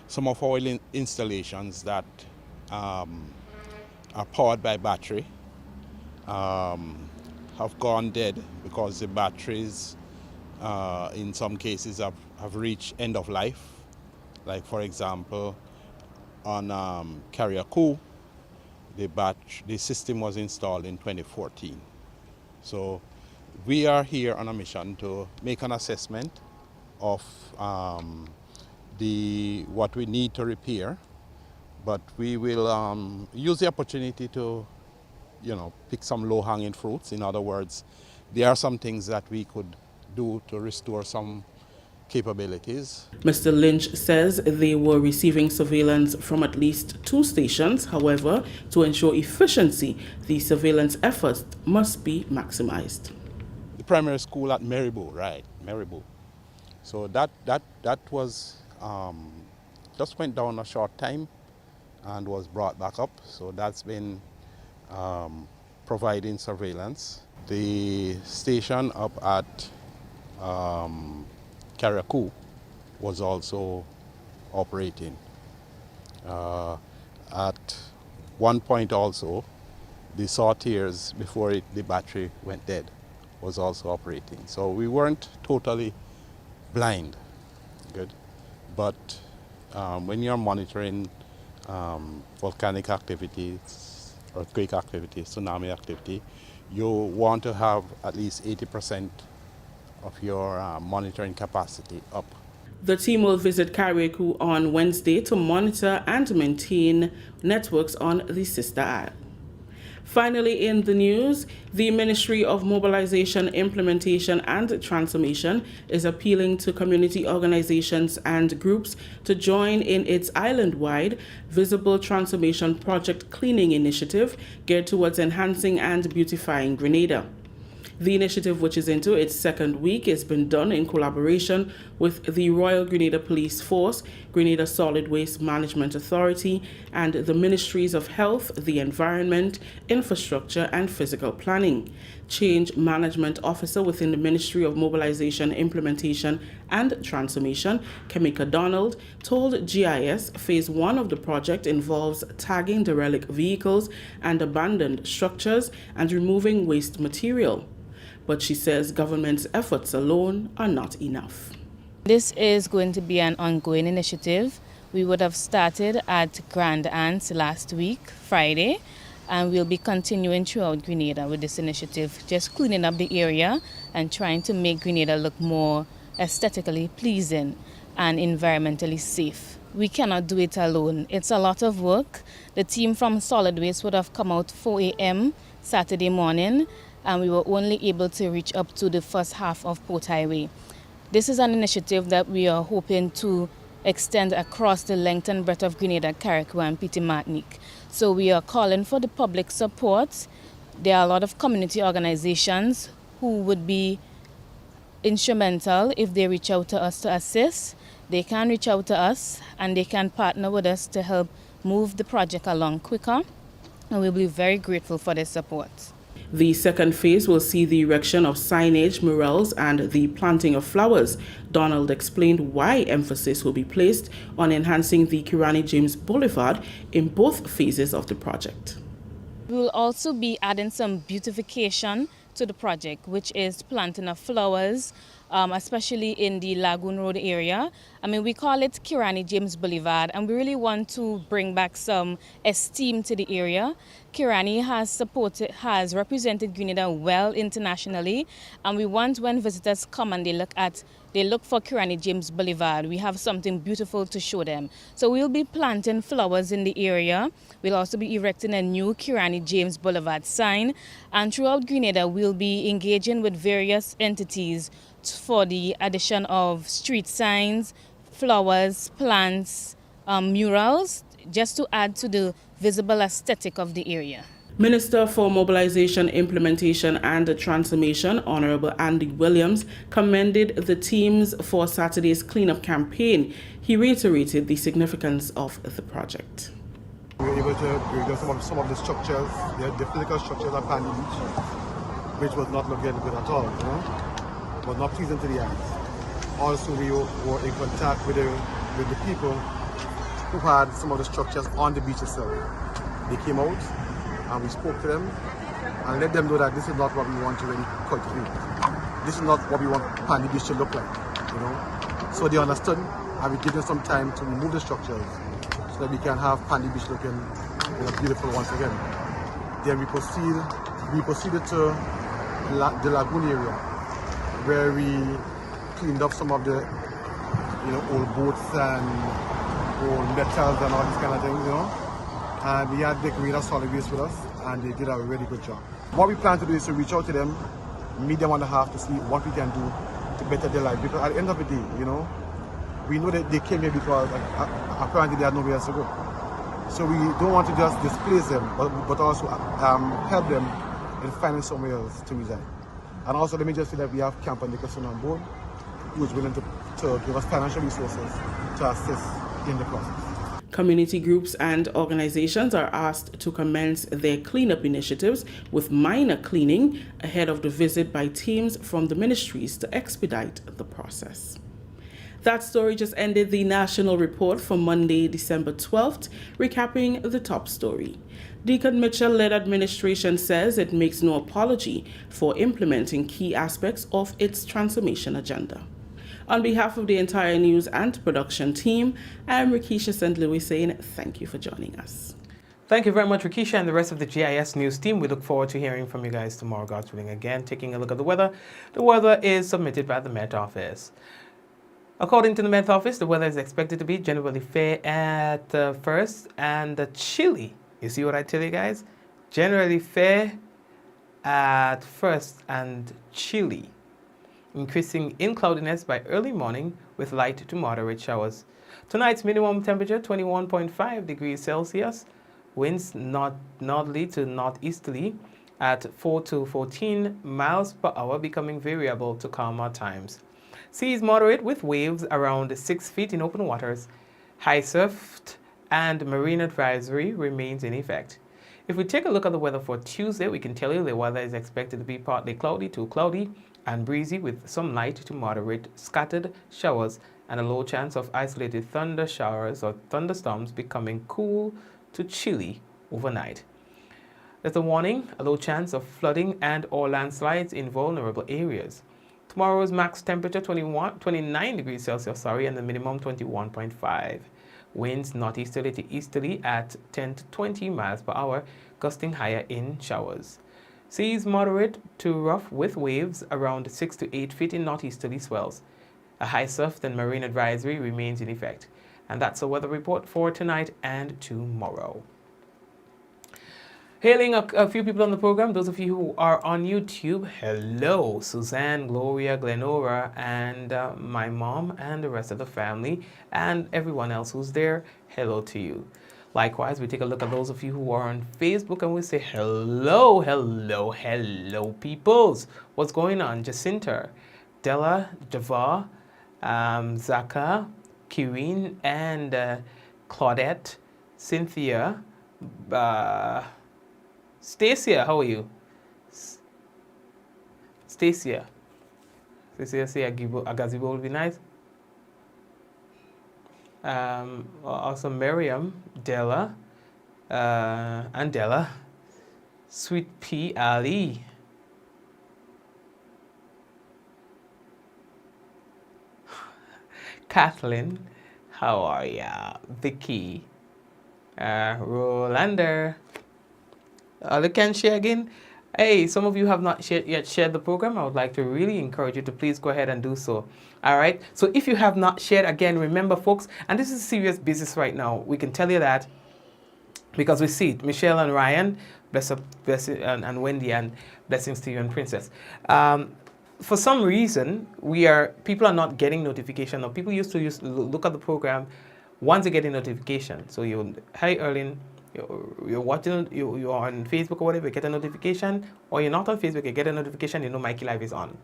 Some of our installations that are powered by battery have gone dead because the batteries in some cases have reached end of life. Like for example, on Carrier Coup, the system was installed in 2014. So we are here on a mission to make an assessment of what we need to repair, but we will use the opportunity to pick some low-hanging fruits. In other words, there are some things that we could do to restore some capabilities. Mr. Lynch says they were receiving surveillance from at least 2 stations. However, to ensure efficiency, the surveillance efforts must be maximized. The primary school at Maribou, right, Maribou. So that was just went down a short time and was brought back up. So that's been providing surveillance. The station up at Carriacou was also operating. At one point also, the sortiers before the battery went dead was also operating. So we weren't totally blind, good. But when you're monitoring volcanic activities, earthquake activity, tsunami activity, you want to have at least 80% of your monitoring capacity up. The team will visit Carriacou on Wednesday to monitor and maintain networks on the sister isle. Finally, in the news, the Ministry of Mobilization, Implementation and Transformation is appealing to community organizations and groups to join in its island-wide Visible Transformation Project Cleaning Initiative geared towards enhancing and beautifying Grenada. The initiative, which is into its 2nd week, has been done in collaboration with the Royal Grenada Police Force, Grenada Solid Waste Management Authority, and the Ministries of Health, the Environment, Infrastructure and Physical Planning. Change Management Officer within the Ministry of Mobilization, Implementation and Transformation, Kamika Donald, told GIS Phase 1 of the project involves tagging derelict vehicles and abandoned structures and removing waste material. But she says government's efforts alone are not enough. This is going to be an ongoing initiative. We would have started at Grand Anse last week, Friday, and we'll be continuing throughout Grenada with this initiative, just cleaning up the area and trying to make Grenada look more aesthetically pleasing and environmentally safe. We cannot do it alone. It's a lot of work. The team from Solid Waste would have come out 4 a.m. Saturday morning, and we were only able to reach up to the first half of Port Highway. This is an initiative that we are hoping to extend across the length and breadth of Grenada, Carriacou and Petite Martinique. So we are calling for the public support. There are a lot of community organizations who would be instrumental if they reach out to us to assist. They can reach out to us and they can partner with us to help move the project along quicker, and we'll be very grateful for their support. The 2nd phase will see the erection of signage, murals, and the planting of flowers. Donald explained why emphasis will be placed on enhancing the Kirani James Boulevard in both phases of the project. We will also be adding some beautification to the project, which is planting of flowers, especially in the Lagoon Road area. I mean, we call it Kirani James Boulevard, and we really want to bring back some esteem to the area. Kirani has represented Grenada well internationally, and we want when visitors come and they look for Kirani James Boulevard, we have something beautiful to show them. So we'll be planting flowers in the area. We'll also be erecting a new Kirani James Boulevard sign, and throughout Grenada we'll be engaging with various entities for the addition of street signs, flowers, plants, murals, just to add to the visible aesthetic of the area. Minister for Mobilization, Implementation and Transformation, Honorable Andy Williams, commended the teams for Saturday's cleanup campaign. He reiterated the significance of the project. We were able to bring down some of the structures, the physical structures at Pandy Beach, which was not looking good at all, you know? Was not pleasing to the eyes. Also, we were in contact with the people who had some of the structures on the beach itself. They came out and we spoke to them and let them know that this is not what we want to really cultivate. This is not what we want Pandy Beach to look like, you know. So they understood, and we give them some time to remove the structures so that we can have Pandy Beach looking, you know, beautiful once again. Then we proceeded to the lagoon area, where we cleaned up some of the, you know, old boats and old metals and all these kind of things, you know. And we had the Grenada Solid Waste with us, and they did a really good job. What we plan to do is to reach out to them, meet them on the half to see what we can do to better their life. Because at the end of the day, you know, we know that they came here because apparently they had nowhere else to go. So we don't want to just displace them, but also help them in finding somewhere else to reside. And also, let me just say that we have Camp and Nicholson on board, who is willing to give us financial resources to assist in the process. Community groups and organizations are asked to commence their cleanup initiatives with minor cleaning ahead of the visit by teams from the ministries to expedite the process. That story just ended the national report for Monday, December 12th, recapping the top story. Deacon Mitchell-led administration says it makes no apology for implementing key aspects of its transformation agenda. On behalf of the entire news and production team, I am Rikisha St. Louis saying thank you for joining us. Thank you very much, Rikisha, and the rest of the GIS News team. We look forward to hearing from you guys tomorrow, God's willing. Again, taking a look at the weather. The weather is submitted by the Met Office. According to the Met Office, the weather is expected to be generally fair at first and chilly. You see what I tell you guys? Generally fair at first and chilly. Increasing in cloudiness by early morning with light to moderate showers. Tonight's minimum temperature 21.5 degrees Celsius. Winds northerly to northeasterly at 4 to 14 miles per hour, becoming variable to calmer times. Seas moderate with waves around 6 feet in open waters. High surf and marine advisory remains in effect. If we take a look at the weather for Tuesday, we can tell you the weather is expected to be partly cloudy to cloudy and breezy with some light to moderate scattered showers and a low chance of isolated thunder showers or thunderstorms, becoming cool to chilly overnight. There's a warning, a low chance of flooding and or landslides in vulnerable areas. Tomorrow's max temperature 29 degrees Celsius, and the minimum 21.5. Winds northeasterly to easterly at 10 to 20 miles per hour, gusting higher in showers. Seas moderate to rough with waves around 6 to 8 feet in northeasterly swells. A high surf and marine advisory remains in effect. And that's the weather report for tonight and tomorrow. Hailing a few people on the program, those of you who are on YouTube, hello, Suzanne, Gloria, Glenora, and my mom and the rest of the family, and everyone else who's there, hello to you. Likewise, we take a look at those of you who are on Facebook and we say hello, hello, hello, peoples. What's going on? Jacinta, Della, Java, Zaka, Kirin, and Claudette, Cynthia, Stacia, how are you? Stacia. Stacia say a gazebo will be nice. Also Miriam, Della, and Della, Sweet P. Ali. Kathleen, how are ya? Vicky, Rolander. They can share again. Hey, some of you have not yet shared the program. I would like to really encourage you to please go ahead and do so. All right. So if you have not shared, again, remember, folks, and this is serious business right now. We can tell you that because we see it. Michelle and Ryan, and Wendy, and blessings to you and Princess. For some reason, people are not getting notification. Or people used to look at the program once they get a notification. So hi, Erlyn. You're watching, you're on Facebook or whatever, you get a notification, or you're not on Facebook, you get a notification, you know Mikey Live is on.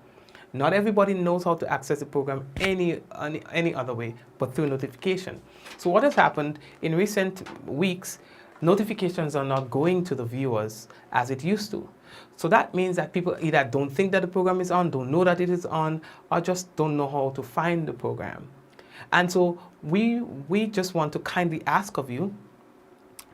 Not everybody knows how to access the program any other way but through notification. So what has happened in recent weeks, notifications are not going to the viewers as it used to. So that means that people either don't think that the program is on, don't know that it is on, or just don't know how to find the program. And so we just want to kindly ask of you,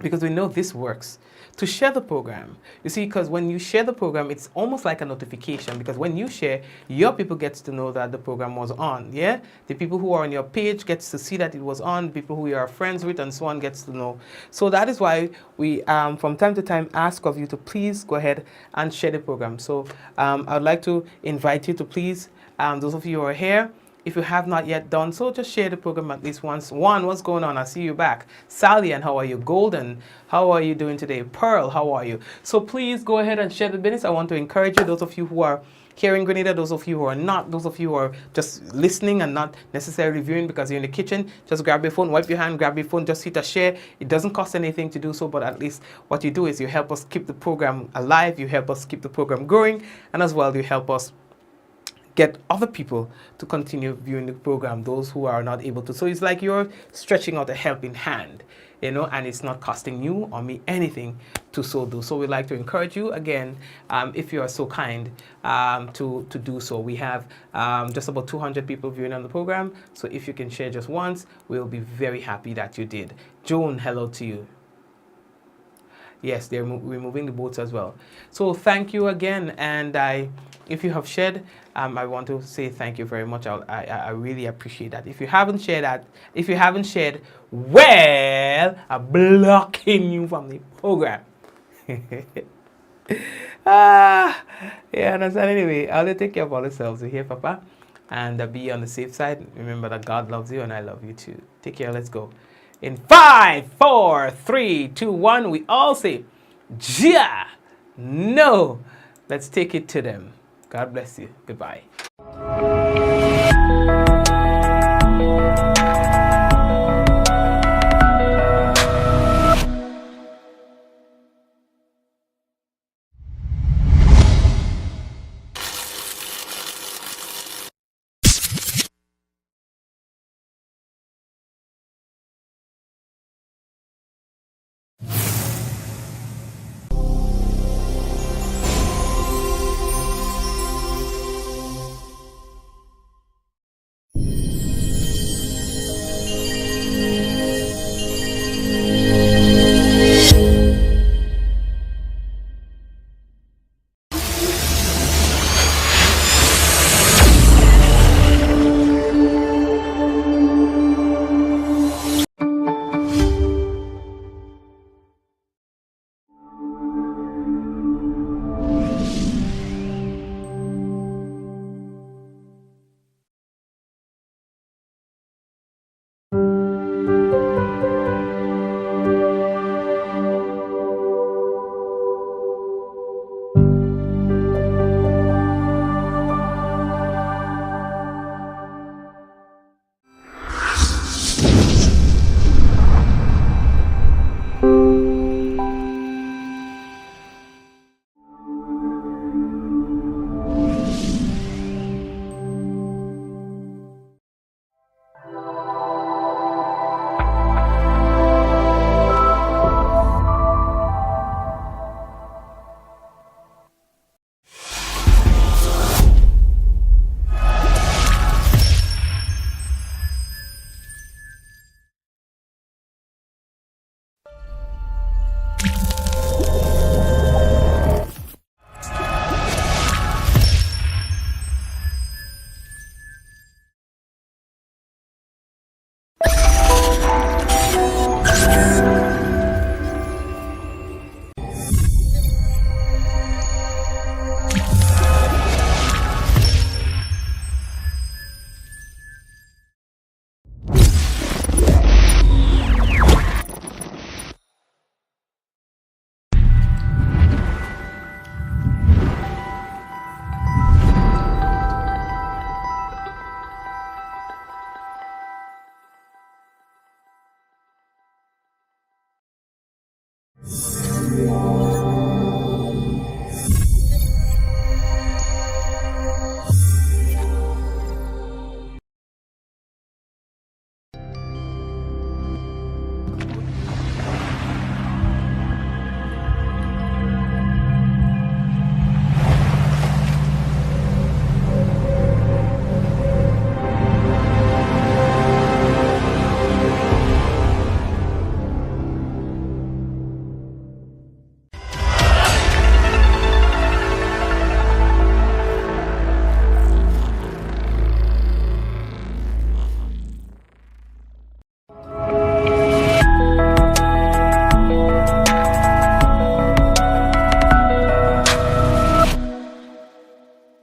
because we know this works, to share the program. You see, because when you share the program, it's almost like a notification, because when you share, your people gets to know that the program was on, yeah? The people who are on your page gets to see that it was on, people who you are friends with and so on gets to know. So that is why we, from time to time, ask of you to please go ahead and share the program. So I would like to invite you to please, those of you who are here, if you have not yet done so, just share the program at least once. One, what's going on? I see you back. Sally, and how are you? Golden, how are you doing today? Pearl, how are you? So please go ahead and share the business. I want to encourage you, those of you who are here in Grenada, those of you who are not, those of you who are just listening and not necessarily viewing because you're in the kitchen, just grab your phone, wipe your hand, grab your phone, just hit a share. It doesn't cost anything to do so, but at least what you do is you help us keep the program alive, you help us keep the program growing, and as well, you help us get other people to continue viewing the program, those who are not able to. So it's like you're stretching out a helping hand, you know, and it's not costing you or me anything to so do. So we'd like to encourage you again, if you are so kind, to do so. We have just about 200 people viewing on the program. So if you can share just once, we'll be very happy that you did. Joan, hello to you. Yes, they're removing the boats as well. So thank you again, and if you have shared, I want to say thank you very much. I really appreciate that. If you haven't shared, well, I'm blocking you from the program. Yeah, understand. Anyway, I'll take care of all yourselves here, Papa, and be on the safe side. Remember that God loves you, and I love you too. Take care. Let's go. In 5, 4, 3, 2, 1, we all say, Ja, no. Let's take it to them. God bless you. Goodbye.